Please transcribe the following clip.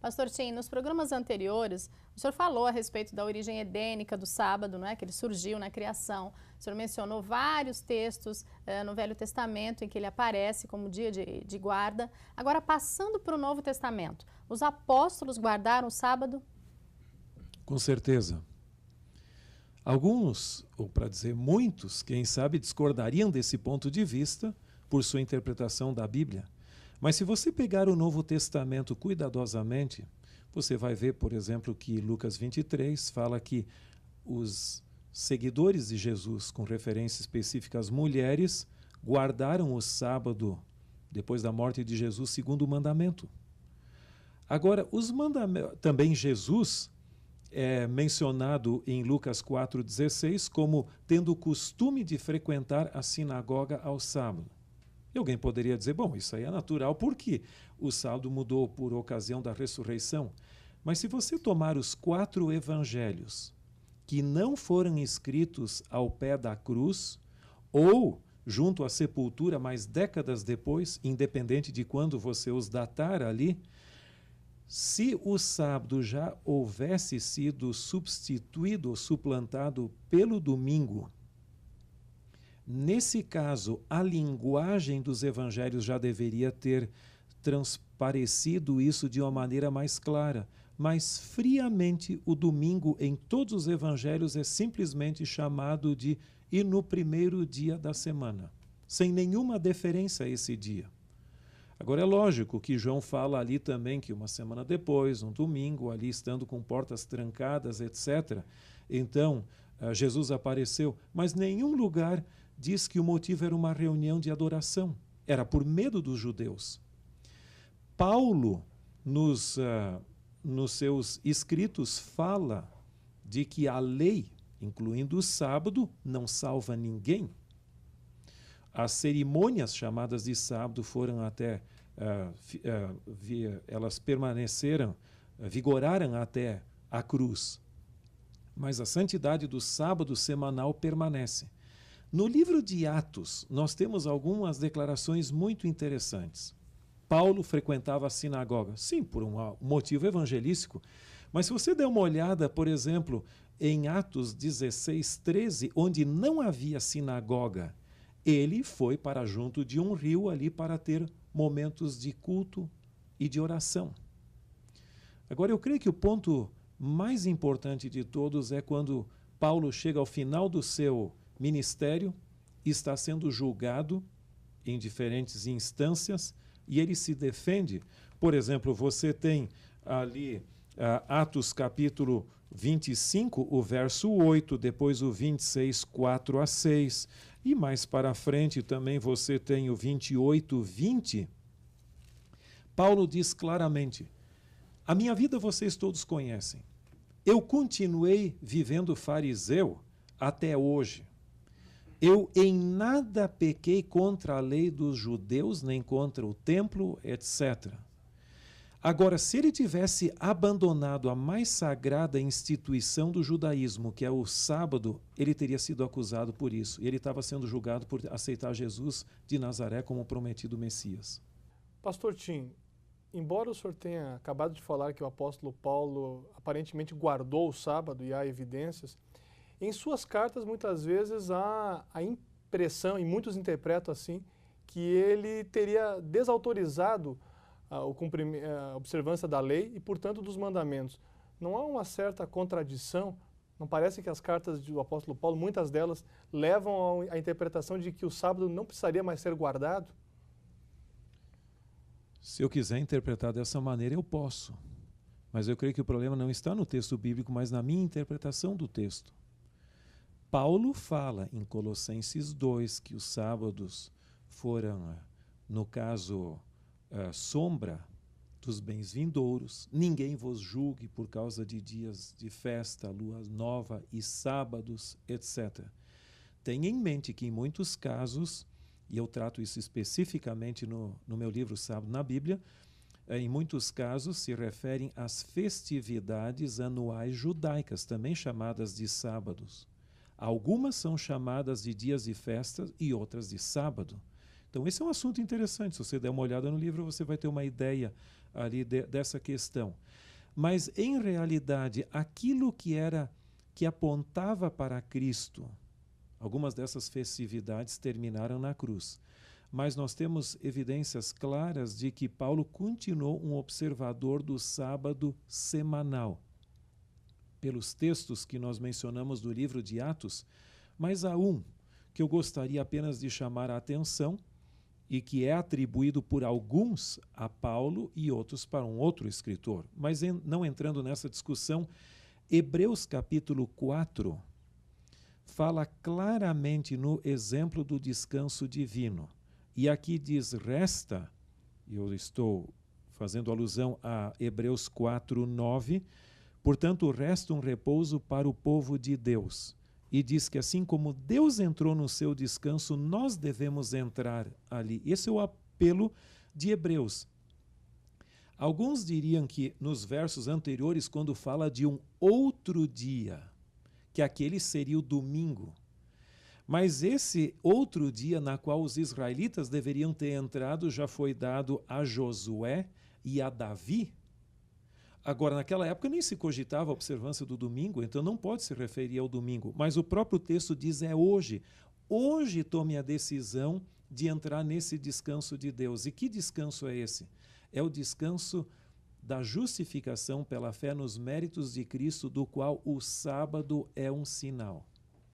Pastor Tim, nos programas anteriores, o senhor falou a respeito da origem edênica do sábado, não é? Que ele surgiu na criação. O senhor mencionou vários textos no Velho Testamento em que ele aparece como dia de guarda. Agora, passando para o Novo Testamento, os apóstolos guardaram o sábado? Com certeza. Alguns, ou para dizer muitos, quem sabe, discordariam desse ponto de vista por sua interpretação da Bíblia. Mas se você pegar o Novo Testamento cuidadosamente, você vai ver, por exemplo, que Lucas 23 fala que os seguidores de Jesus, com referência específica às mulheres, guardaram o sábado depois da morte de Jesus, segundo o mandamento. Agora, também Jesus é mencionado em Lucas 4,16 como tendo o costume de frequentar a sinagoga ao sábado. E alguém poderia dizer, bom, isso aí é natural, porque o sábado mudou por ocasião da ressurreição. Mas se você tomar os 4 evangelhos que não foram escritos ao pé da cruz, ou junto à sepultura, mas décadas depois, independente de quando você os datar ali, se o sábado já houvesse sido substituído ou suplantado pelo domingo, nesse caso, a linguagem dos evangelhos já deveria ter transparecido isso de uma maneira mais clara. Mas, friamente, o domingo em todos os evangelhos é simplesmente chamado de "e no primeiro dia da semana", sem nenhuma deferência a esse dia. Agora, é lógico que João fala ali também que uma semana depois, um domingo, ali estando com portas trancadas, etc., então Jesus apareceu, mas nenhum lugar diz que o motivo era uma reunião de adoração. Era por medo dos judeus. Paulo, nos seus escritos, fala de que a lei, incluindo o sábado, não salva ninguém. As cerimônias chamadas de sábado foram até, elas permaneceram, vigoraram até a cruz. Mas a santidade do sábado semanal permanece. No livro de Atos, nós temos algumas declarações muito interessantes. Paulo frequentava a sinagoga, sim, por um motivo evangelístico, mas se você der uma olhada, por exemplo, em Atos 16:13, onde não havia sinagoga, ele foi para junto de um rio ali para ter momentos de culto e de oração. Agora, eu creio que o ponto mais importante de todos é quando Paulo chega ao final do seu ministério, está sendo julgado em diferentes instâncias e ele se defende. Por exemplo, você tem ali Atos capítulo 25, o verso 8, depois o 26, 4 a 6, e mais para frente também você tem o 28, 20. Paulo diz claramente: a minha vida vocês todos conhecem. Eu continuei vivendo fariseu até hoje. Eu em nada pequei contra a lei dos judeus, nem contra o templo, etc. Agora, se ele tivesse abandonado a mais sagrada instituição do judaísmo, que é o sábado, ele teria sido acusado por isso. E ele estava sendo julgado por aceitar Jesus de Nazaré como prometido Messias. Pastor Tim, embora o senhor tenha acabado de falar que o apóstolo Paulo aparentemente guardou o sábado e há evidências, em suas cartas muitas vezes há a impressão, e muitos interpretam assim, que ele teria desautorizado a observância da lei e, portanto, dos mandamentos. Não há uma certa contradição? Não parece que as cartas do apóstolo Paulo, muitas delas, levam à interpretação de que o sábado não precisaria mais ser guardado? Se eu quiser interpretar dessa maneira, eu posso. Mas eu creio que o problema não está no texto bíblico, mas na minha interpretação do texto. Paulo fala em Colossenses 2 que os sábados foram, no caso, sombra dos bens vindouros. Ninguém vos julgue por causa de dias de festa, lua nova e sábados, etc. Tenha em mente que em muitos casos, e eu trato isso especificamente no meu livro Sábado na Bíblia, em muitos casos se referem às festividades anuais judaicas, também chamadas de sábados. Algumas são chamadas de dias de festa e outras de sábado. Então, esse é um assunto interessante. Se você der uma olhada no livro, você vai ter uma ideia ali dessa questão. Mas, em realidade, aquilo que apontava para Cristo, algumas dessas festividades terminaram na cruz. Mas nós temos evidências claras de que Paulo continuou um observador do sábado semanal. Pelos textos que nós mencionamos do livro de Atos, mas há um que eu gostaria apenas de chamar a atenção e que é atribuído por alguns a Paulo e outros para um outro escritor. Mas não entrando nessa discussão, Hebreus capítulo 4 fala claramente no exemplo do descanso divino. E aqui diz, resta, eu estou fazendo alusão a Hebreus 4, 9, portanto, resta um repouso para o povo de Deus. E diz que assim como Deus entrou no seu descanso, nós devemos entrar ali. Esse é o apelo de Hebreus. Alguns diriam que nos versos anteriores, quando fala de um outro dia, que aquele seria o domingo. Mas esse outro dia na qual os israelitas deveriam ter entrado já foi dado a Josué e a Davi. Agora, naquela época nem se cogitava a observância do domingo, então não pode se referir ao domingo. Mas o próprio texto diz é hoje. Hoje tome a decisão de entrar nesse descanso de Deus. E que descanso é esse? É o descanso da justificação pela fé nos méritos de Cristo, do qual o sábado é um sinal.